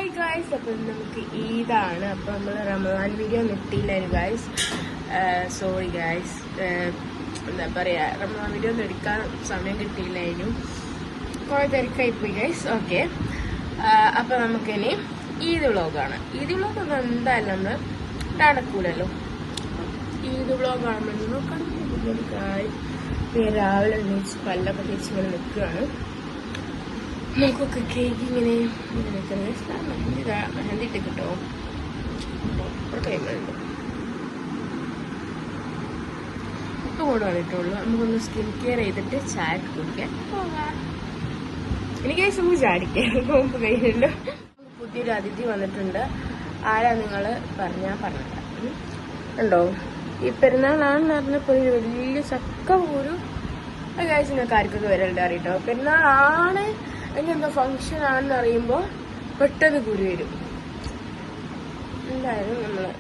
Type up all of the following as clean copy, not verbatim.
Hi guys, അപ്പം നമുക്ക് ഈദാണ്. അപ്പം നമ്മൾ റമദാൻ വീഡിയോ കിട്ടിയില്ലായിരുന്നു ഗായ്സ്. സോറി ഗായ്സ്, എന്താ പറയുക, റമദാൻ വീഡിയോ ഒന്നും എടുക്കാൻ സമയം കിട്ടിയില്ലായിരുന്നു, കുറേ തിരക്കായിപ്പോയി ഗായ്സ്. ഓക്കെ, അപ്പം നമുക്കിനി ഈദ് വ്ളോഗാണ്. ഈദ് വ്ളോഗ് ഒന്നും എന്തായാലും നമ്മൾ നടക്കൂലല്ലോ. ഈദ് വ്ളോഗാണ് നോക്കണം. രാവിലെ എണീച്ച് പല്ലൊക്കെ തേച്ച് ഇങ്ങനെ നിൽക്കുകയാണ്. നമുക്കൊക്കെ കേക്ക് ഇങ്ങനെ മെഹന്തി ഇട്ട് കിട്ടോ, ടൈമുണ്ട്. ഇപ്പം കൂടെ വന്നിട്ടുള്ളൂ. നമുക്കൊന്ന് സ്കിൻ കെയർ ചെയ്തിട്ട് ചായ കുടിക്കാൻ പോകാം. എനിക്ക് നമുക്ക് ചാടിക്കാൻ മുമ്പ് കഴിഞ്ഞല്ലോ. പുതിയൊരു അതിഥി വന്നിട്ടുണ്ട്. ആരാ നിങ്ങൾ പറഞ്ഞിട്ട് ഉണ്ടോ? ഈ പെരുന്നാളാണെന്ന് പറഞ്ഞപ്പോൾ ഒരു വലിയ ചക്ക പോലും കാഴ്ച നിങ്ങൾക്ക് ആർക്കൊക്കെ വരലുണ്ട് അറിയട്ടോ. പെരുന്നാളാണ് എങ്ങനെന്തോ ഫംഗ്ഷൻ ആണെന്ന് അറിയുമ്പോൾ പെട്ടെന്ന് കൂടി വരും. എന്തായാലും നമ്മള്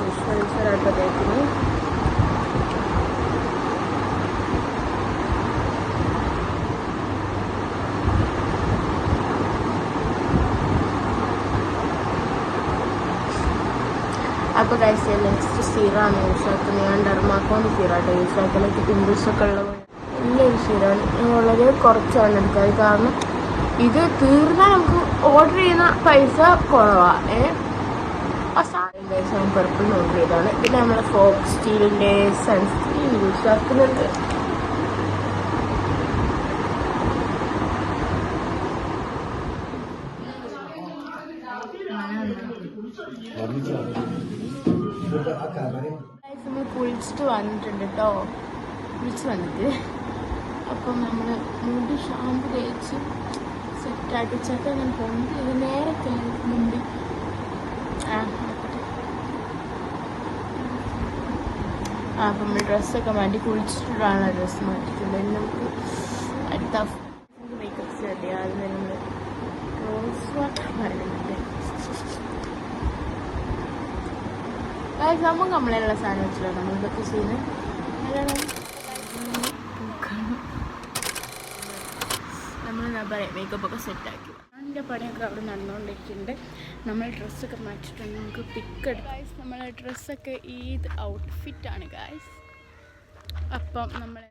വിശ്വസിച്ചപ്പോഴത്തേക്കിന് അപ്പോൾ കഴിച്ച് നെക്സ്റ്റ് സീറാണ് യൂസ് ആക്കുന്നത്. ഞാൻ ഡെർമാക്കോണ്ട് സീറാട്ടോ യൂസ് ആക്കുന്നത്. പിമ്പിൾസൊക്കെ ഉള്ളത് നല്ലൊരു സീറാണ്. വളരെ കുറച്ചാണ് എടുക്കാറ്, കാരണം ഇത് തീർന്നാൽ നമുക്ക് ഓർഡർ ചെയ്യുന്ന പൈസ കുറവാണ്. പർപ്പിൾ ഓർഡർ ചെയ്താണ്. പിന്നെ നമ്മുടെ ഫോക്സ് സ്റ്റീലിൻ്റെ സൺസ്ക്രീൻ യൂസ് ആക്കുന്നുണ്ട്. നമ്മൾ കുളിച്ചിട്ട് വന്നിട്ടുണ്ട് കേട്ടോ. കുളിച്ച് വന്നിട്ട് അപ്പം നമ്മൾ മുടി ഷാമ്പു തേച്ച് സെറ്റായിട്ട് ചെക്ക അങ്ങനെ പോകുന്നത് ഇത് നേരെ മുമ്പ് അപ്പം നമ്മൾ ഡ്രസ്സൊക്കെ മാറ്റി കുളിച്ചിട്ടാണ് ഡ്രസ്സ് മാറ്റിയിട്ടുണ്ട്. ഇനി നമുക്ക് അടുത്ത മേക്കപ്പ് സെറ്റ് ചെയ്യാം. അതിന് നമ്മൾ റോസ് വാട്ടർ പറയുന്നുണ്ട്. നമുക്ക് നമ്മളെല്ലാം സാധനം വെച്ചില്ല നമ്മൾ ഇതൊക്കെ ചെയ്യുന്നത്. നമ്മൾ എന്താ പറയുക, മേക്കപ്പൊക്കെ സെറ്റാക്കി അതിൻ്റെ പണിയൊക്കെ അവിടെ നടന്നുകൊണ്ടിരിക്കുന്നുണ്ട്. നമ്മൾ ഡ്രസ്സൊക്കെ മാറ്റിയിട്ടുണ്ട്. നമുക്ക് പിക്ക് എടുക്കാം ഗായ്സ്. നമ്മളെ ഡ്രസ്സൊക്കെ ഈദ് ഔട്ട്ഫിറ്റാണ് ഗായ്സ്. അപ്പം നമ്മൾ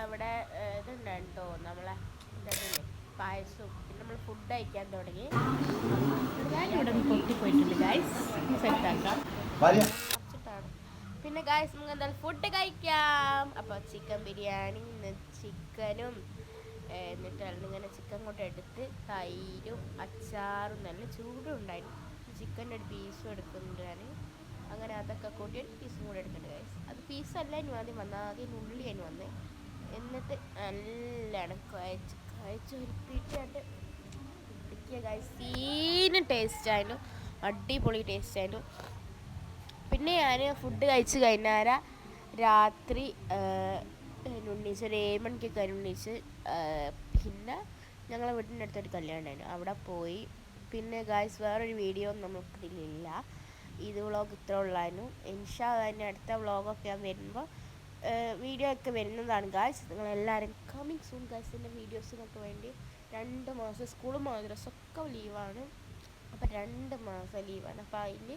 ഇവിടെ ഇതുണ്ടോ നമ്മളെ പായസവും. പിന്നെ നമ്മൾ ഫുഡ് കഴിക്കാൻ തുടങ്ങി. ഞാനിവിടെ പൊട്ടിപ്പോയിട്ടുണ്ട് ഗായ്സ്, സെറ്റാക്കാം. പിന്നെ ഗായ്സ് നമുക്ക് എന്തായാലും ഫുഡ് കഴിക്കാം. അപ്പോൾ ചിക്കൻ ബിരിയാണി, ചിക്കനും എന്നിട്ട് ഇങ്ങനെ ചിക്കൻ കൊണ്ട് എടുത്ത് തൈരും അച്ചാറും നല്ല ചൂടും ഉണ്ടായിരുന്നു. ചിക്കൻ്റെ ഒരു പീസും എടുക്കുന്നുണ്ട് ഞാൻ. അങ്ങനെ അതൊക്കെ കൂട്ടി ഒരു പീസും കൂടെ എടുക്കുന്നുണ്ട് ഗായ്സ്. അത് പീസല്ല ഇനി ആദ്യം വന്നാൽ ആദ്യം ഉള്ളി അതിന് വന്നേ. എന്നിട്ട് നല്ലോണം കഴിച്ച് ഉരുപ്പിയിട്ടായിട്ട് ഇരിക്കുക ഗായ്സ്. സീന് ടേസ്റ്റ് ആയിരുന്നു, അടിപൊളി ടേസ്റ്റ് ആയിരുന്നു. പിന്നെ ഞാൻ ഫുഡ് കഴിച്ച് കഴിഞ്ഞാൽ രാത്രി ഉണ്ണീച്ച് ഒരു 7 മണിക്കൊക്കെ ഉണ്ണീച്ച്. പിന്നെ ഞങ്ങളെ വീടിൻ്റെ അടുത്തൊരു കല്യാണം ഉണ്ടായിരുന്നു, അവിടെ പോയി. പിന്നെ ഗായ്സ് വേറൊരു വീഡിയോ നമുക്കിതിലില്ല. ഇത് വ്ളോഗ് ഇത്ര ഉള്ളായിരുന്നു. ഇൻഷാ അല്ലാഹ് അടുത്ത വ്ളോഗൊക്കെ ഞാൻ വരുമ്പോൾ വീഡിയോ ഒക്കെ വരുന്നതാണ് ഗായ്സ്. നിങ്ങളെല്ലാവരും കമ്മിങ് സൂൺ ഗായ്സ്. എൻ്റെ വീഡിയോസിനൊക്കെ വേണ്ടി 2 മാസം സ്കൂളും മദ്രസൊക്കെ ലീവാണ്. അപ്പോൾ 2 മാസം ലീവാണ്. അപ്പോൾ അതിൽ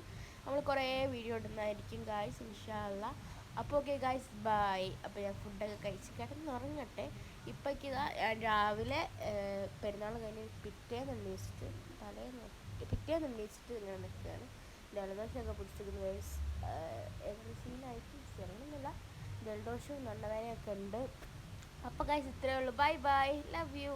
നമ്മൾ കുറേ വീഡിയോ ഇടുന്നതായിരിക്കും ഗായ്സ് ഇൻഷാ അല്ലാഹ്. അപ്പോൾ ഓക്കെ ഗായ്സ്, ബൈ. അപ്പോൾ ഞാൻ ഫുഡൊക്കെ കഴിച്ച് കിടന്നുറങ്ങട്ടെ. ഇപ്പോഴേക്ക് ഇതാ ഞാൻ രാവിലെ പെരുന്നാൾ കഴിഞ്ഞ് പിറ്റേന്ന് എണ്ണീച്ചിട്ട് ഇങ്ങനെ നിൽക്കുകയാണ്. ജലദോഷമൊക്കെ പിടിച്ചിരിക്കുന്നു ഗായ്സ്. എങ്ങനെ സീനായിട്ട് ചെറുതൊന്നുമില്ല, ജലദോഷവും തൊണ്ടവേദനയൊക്കെ ഉണ്ട്. അപ്പോൾ ഗായ്സ് ഇത്രയേ ഉള്ളൂ. Bye bye, love you.